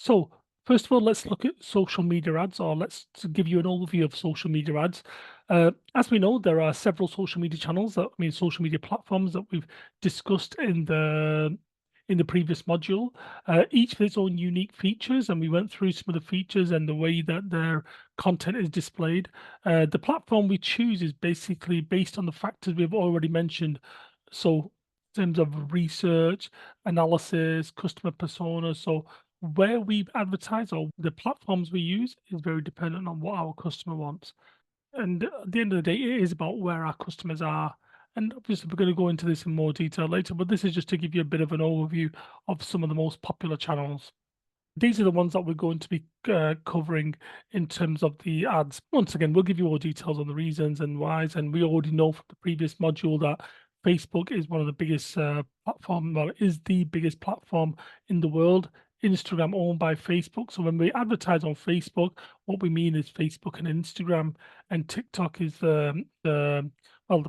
So, first of all, let's look at social media ads, or let's to give you an overview of social media ads. As we know, there are several social media channels social media platforms that we've discussed in the previous module, each with its own unique features, and we went through some of the features and the way that their content is displayed. The platform we choose is basically based on the factors we've already mentioned. So, in terms of research, analysis, customer persona. So, where we advertise or the platforms we use is very dependent on what our customer wants. And at the end of the day, it is about where our customers are. And obviously, we're going to go into this in more detail later, but this is just to give you a bit of an overview of some of the most popular channels. These are the ones that we're going to be covering in terms of the ads. Once again, we'll give you all details on the reasons and whys. And we already know from the previous module that Facebook is one of the biggest platform. Well, it is the biggest platform in the world. Instagram owned by Facebook. So when we advertise on Facebook, what we mean is Facebook and Instagram, and TikTok is the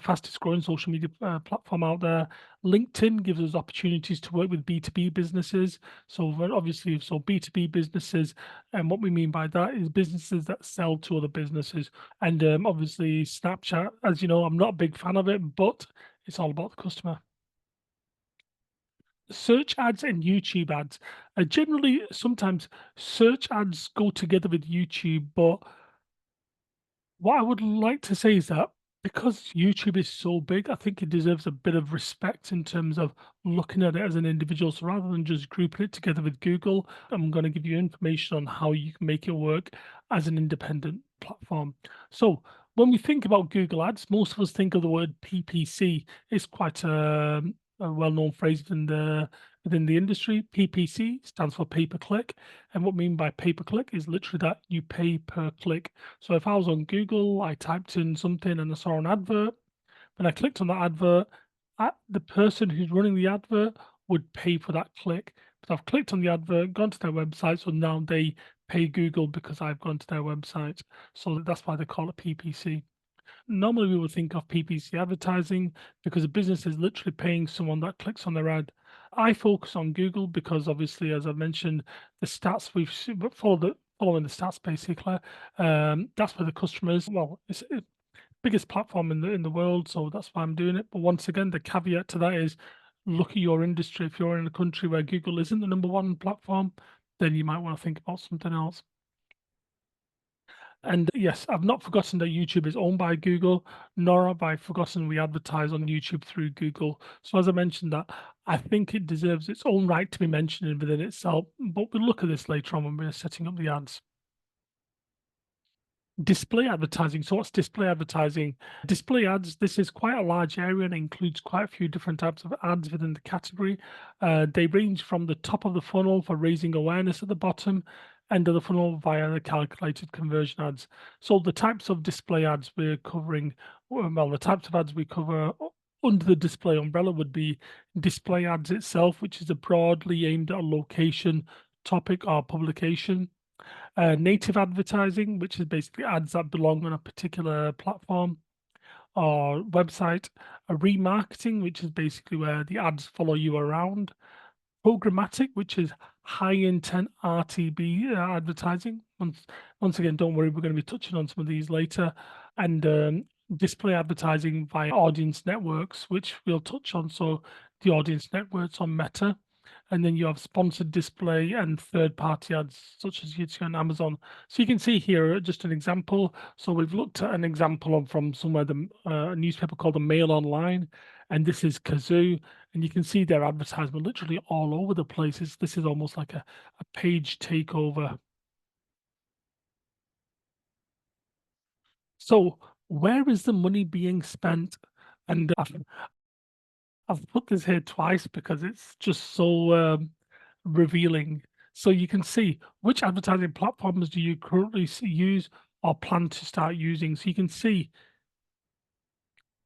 fastest growing social media platform out there. LinkedIn gives us opportunities to work with B2B businesses. So obviously, so B2B businesses, and what we mean by that is businesses that sell to other businesses. And obviously, Snapchat, as you know, I'm not a big fan of it, but it's all about the customer. Search ads and YouTube ads. Generally, sometimes search ads go together with YouTube, but what I would like to say is that because YouTube is so big, I think it deserves a bit of respect in terms of looking at it as an individual. So rather than just grouping it together with Google, I'm going to give you information on how you can make it work as an independent platform. So when we think about Google Ads, most of us think of the word PPC. It's quite a well-known phrase within the industry. PPC stands for pay per click, and what we mean by pay per click is literally that you pay per click. So if I was on Google, I typed in something and I saw an advert. When I clicked on that advert, the person who's running the advert would pay for that click. But I've clicked on the advert, gone to their website, so now they pay Google because I've gone to their website. So that's why they call it PPC. Normally, we would think of PPC advertising because a business is literally paying someone that clicks on their ad. I focus on Google because obviously, as I mentioned, the stats following the stats basically. That's where the customers. Well, it's the biggest platform in the world, so that's why I'm doing it. But once again, the caveat to that is look at your industry. If you're in a country where Google isn't the number one platform, then you might want to think about something else. And yes, I've not forgotten that YouTube is owned by Google, nor have I forgotten we advertise on YouTube through Google. So as I mentioned that, I think it deserves its own right to be mentioned within itself, but we'll look at this later on when we're setting up the ads. Display advertising. So what's display advertising? Display ads, this is quite a large area and includes quite a few different types of ads within the category. They range from the top of the funnel for raising awareness at the bottom, end of the funnel via the calculated conversion ads. So the types of display ads we're covering, well, the types of ads we cover under the display umbrella would be display ads itself, which is a broadly aimed at a location, topic, or publication. Native advertising, which is basically ads that belong on a particular platform or website. A remarketing, which is basically where the ads follow you around. Programmatic, which is high intent RTB advertising. Once again, don't worry, we're going to be touching on some of these later. And display advertising via audience networks, which we'll touch on. So the audience networks on Meta, and then you have sponsored display and third-party ads such as YouTube and Amazon. So you can see here just an example. So we've looked at an example from somewhere, a newspaper called the Mail Online, and this is Kazoo, and you can see their advertisement literally all over the place. This is almost like a page takeover. So where is the money being spent? And I've put this here twice because it's just so revealing. So you can see which advertising platforms do you currently use or plan to start using. So you can see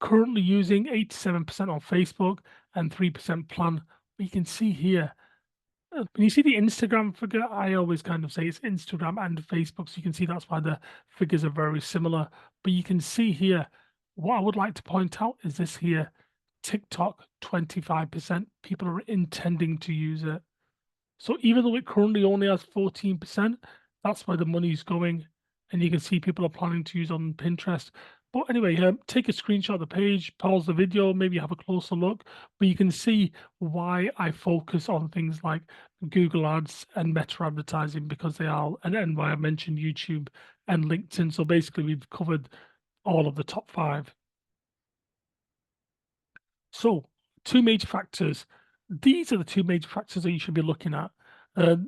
currently using 87% on Facebook and 3% plan. But you can see here, when you see the Instagram figure, I always kind of say it's Instagram and Facebook. So you can see that's why the figures are very similar. But you can see here, what I would like to point out is this here TikTok, 25%. People are intending to use it. So even though it currently only has 14%, that's where the money's going. And you can see people are planning to use on Pinterest. But anyway, take a screenshot of the page, pause the video, maybe have a closer look. But you can see why I focus on things like Google Ads and Meta advertising because they are, and why I mentioned YouTube and LinkedIn. So basically, we've covered all of the top five. So, two major factors. These are the two major factors that you should be looking at.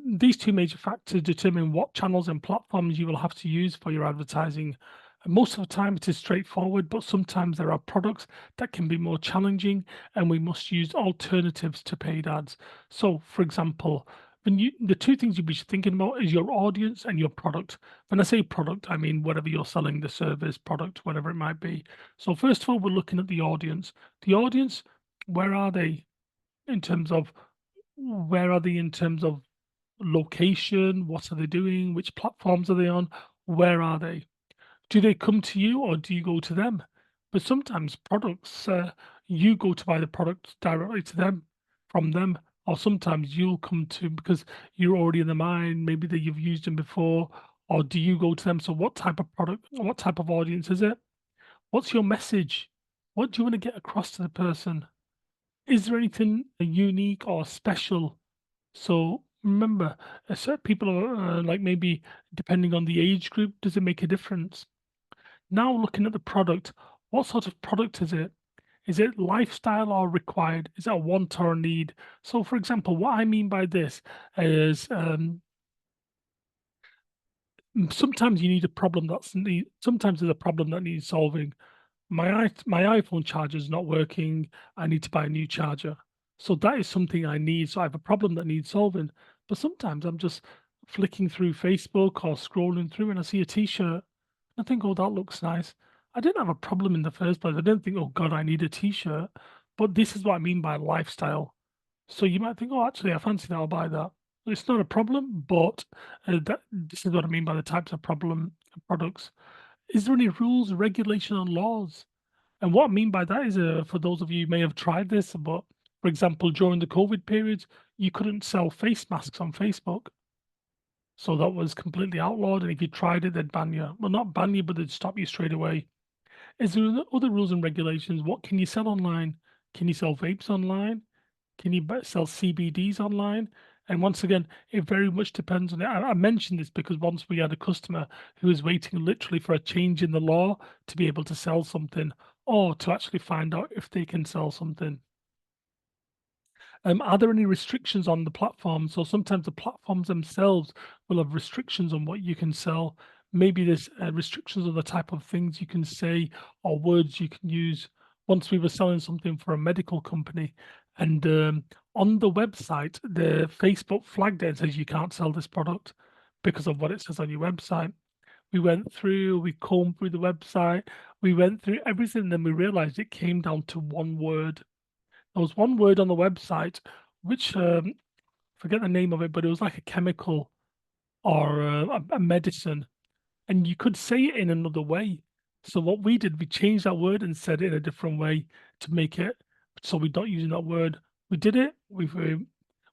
These two major factors determine what channels and platforms you will have to use for your advertising. And most of the time, it is straightforward, but sometimes there are products that can be more challenging, and we must use alternatives to paid ads. So, for example, the two things you be thinking about is your audience and your product. When I say product, I mean whatever you're selling, the service, product, whatever it might be. So, first of all, we're looking at the audience. The audience, where are they in terms of location? What are they doing? Which platforms are they on? Where are they? Do they come to you or do you go to them? But sometimes products, you go to buy the product directly to them, from them, or sometimes you'll come to because you're already in the mind, maybe that you've used them before, or do you go to them? So what type of product, what type of audience is it? What's your message? What do you want to get across to the person? Is there anything unique or special? So remember, certain people are like maybe depending on the age group, does it make a difference? Now looking at the product, what sort of product is it? Is it lifestyle or required? Is it a want or a need? So, for example, what I mean by this is sometimes you need a problem sometimes there's a problem that needs solving. My iPhone charger is not working. I need to buy a new charger. So that is something I need. So I have a problem that needs solving. But sometimes I'm just flicking through Facebook or scrolling through and I see a t-shirt. I think, oh, that looks nice. I didn't have a problem in the first place. I didn't think, oh God, I need a t-shirt. But this is what I mean by lifestyle. So you might think, oh, actually, I fancy that. I'll buy that. It's not a problem, but this is what I mean by the types of problem products. Is there any rules, regulation, and laws? And what I mean by that is, for those of you who may have tried this, but for example, during the COVID period, you couldn't sell face masks on Facebook. So that was completely outlawed. And if you tried it, they'd ban you. Well, not ban you, but they'd stop you straight away. Is there other rules and regulations? What can you sell online? Can you sell vapes online? Can you sell CBDs online? And once again, it very much depends on it. I mentioned this because once we had a customer who was waiting literally for a change in the law to be able to sell something or to actually find out if they can sell something. Are there any restrictions on the platform? So sometimes the platforms themselves will have restrictions on what you can sell. Maybe there's restrictions on the type of things you can say or words you can use. Once we were selling something for a medical company, and on the website, the Facebook flagged it and says you can't sell this product because of what it says on your website. We went through, we combed through the website, we went through everything, and then we realized it came down to one word. There was one word on the website which forget the name of it, but it was like a chemical or a medicine, and you could say it in another way. So what we did, we changed that word and said it in a different way to make it so we're not using that word. We did it. We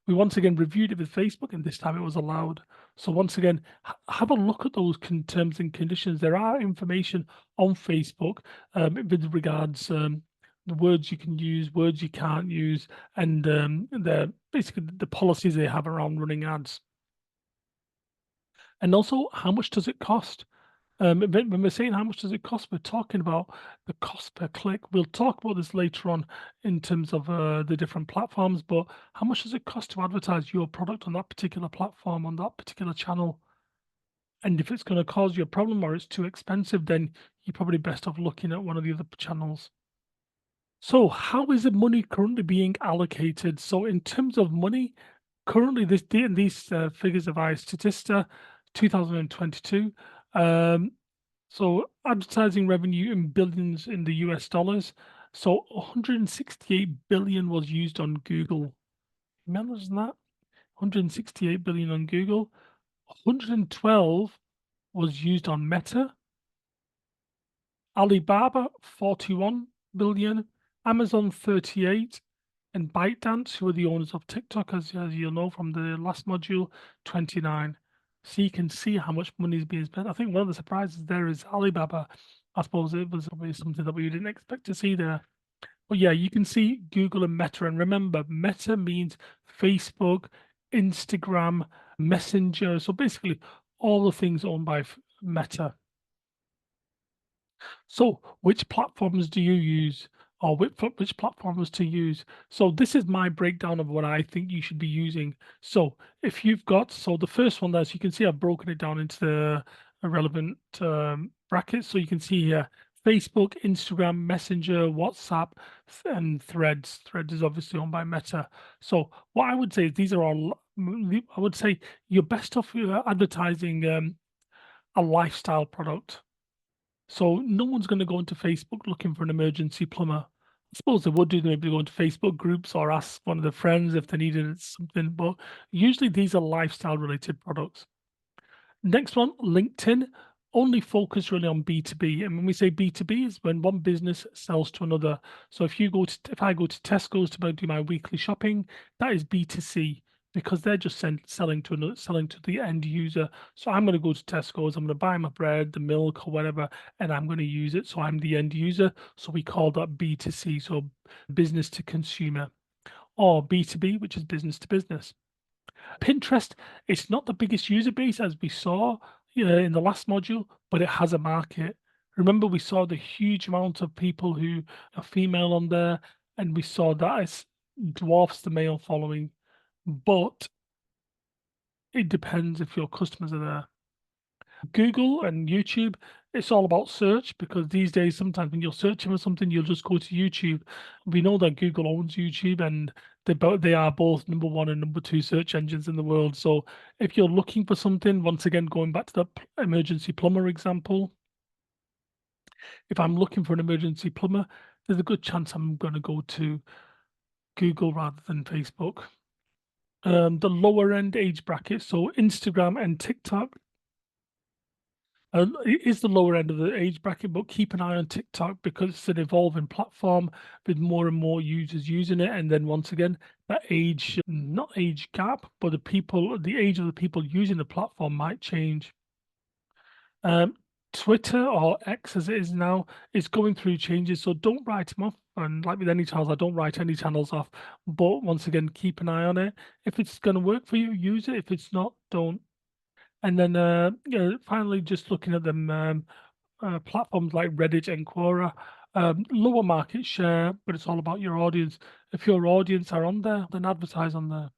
once again reviewed it with Facebook, and this time it was allowed. So once again, have a look at those terms and conditions. There are information on Facebook with regards the words you can use, words you can't use, and basically the policies they have around running ads. And also, how much does it cost? When we're saying how much does it cost, we're talking about the cost per click. We'll talk about this later on in terms of the different platforms, but how much does it cost to advertise your product on that particular platform, on that particular channel? And if it's going to cause you a problem or it's too expensive, then you're probably best off looking at one of the other channels. So, how is the money currently being allocated? So, in terms of money, currently these figures are by Statista, 2022. Um, So advertising revenue in billions in the US dollars. So 168 billion was used on Google. Imagine that. 168 billion on Google. 112 was used on Meta. Alibaba 41 billion. Amazon 38. And ByteDance, who are the owners of TikTok, as you'll know from the last module, 29. So you can see how much money is being spent. I think one of the surprises there is Alibaba. I suppose it was probably something that we didn't expect to see there. But yeah, you can see Google and Meta. And remember, Meta means Facebook, Instagram, Messenger. So basically, all the things owned by Meta. So, which platforms do you use, or which platforms to use? So, this is my breakdown of what I think you should be using. So, if you've got, so the first one, as you can see, I've broken it down into the relevant brackets. So, you can see here Facebook, Instagram, Messenger, WhatsApp, and Threads. Threads is obviously owned by Meta. So, what I would say is these are all, I would say you're best off advertising a lifestyle product. So no one's going to go into Facebook looking for an emergency plumber. I suppose they would do, maybe go into Facebook groups or ask one of their friends if they needed something, but usually these are lifestyle related products. Next one, LinkedIn, only focus really on B2B. And when we say B2B is when one business sells to another. So if I go to Tesco's to do my weekly shopping, that is B2C because they're just selling to selling to the end user. So I'm going to go to Tesco's, I'm going to buy my bread, the milk or whatever, and I'm going to use it. So I'm the end user. So we call that B2C, so business to consumer, or B2B, which is business to business. Pinterest, it's not the biggest user base as we saw in the last module, but it has a market. Remember, we saw the huge amount of people who are female on there, and we saw that it dwarfs the male following. But it depends if your customers are there. Google and YouTube, it's all about search because these days, sometimes when you're searching for something, you'll just go to YouTube. We know that Google owns YouTube and they are both number one and number two search engines in the world. So if you're looking for something, once again, going back to the emergency plumber example, if I'm looking for an emergency plumber, there's a good chance I'm going to go to Google rather than Facebook. The lower end age bracket, so Instagram and TikTok, it is the lower end of the age bracket, but keep an eye on TikTok because it's an evolving platform with more and more users using it. And then once again, that age, not age gap, but the age of the people using the platform might change. Twitter or X as it is now is going through changes, so don't write them off. And like with any channels, I don't write any channels off. But once again, keep an eye on it. If it's going to work for you, use it. If it's not, don't. And then finally, just looking at them platforms like Reddit and Quora, lower market share, but it's all about your audience. If your audience are on there, then advertise on there.